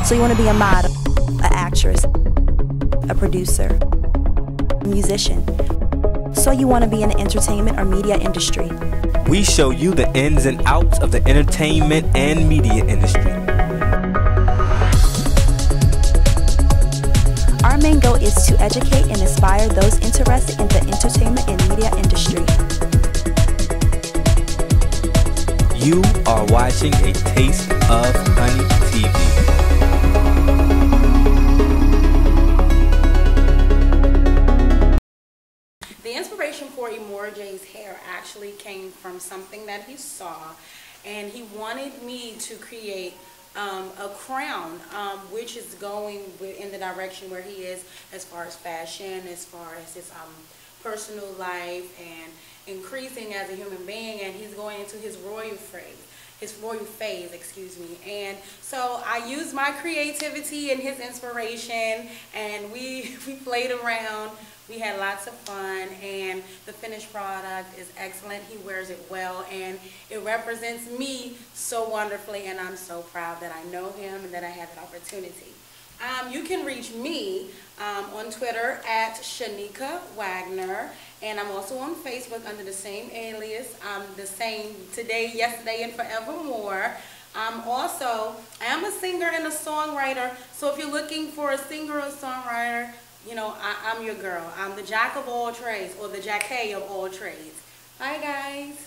So you want to be a model, an actress, a producer, a musician. So you want to be in the entertainment or media industry. We show you the ins and outs of the entertainment and media industry. Our main goal is to educate and inspire those interested in the entertainment and media industry. You are watching A Taste of Honey TV. The inspiration for Imorjay's hair actually came from something that he saw, and he wanted me to create a crown, which is going in the direction where he is as far as fashion, as far as his personal life, and increasing as a human being, and he's going into his royal phase, excuse me. And so I used my creativity and his inspiration, and we played around. We had lots of fun, and the finished product is excellent. He wears it well, and it represents me so wonderfully, and I'm so proud that I know him and that I had that opportunity. You can reach me on Twitter at Shanika Wagner, and I'm also on Facebook under the same alias, the same today, yesterday, and forevermore. I am a singer and a songwriter, so if you're looking for a singer or songwriter, you know, I'm your girl. I'm the jack of all trades, or the Jackay of all trades. Bye, guys.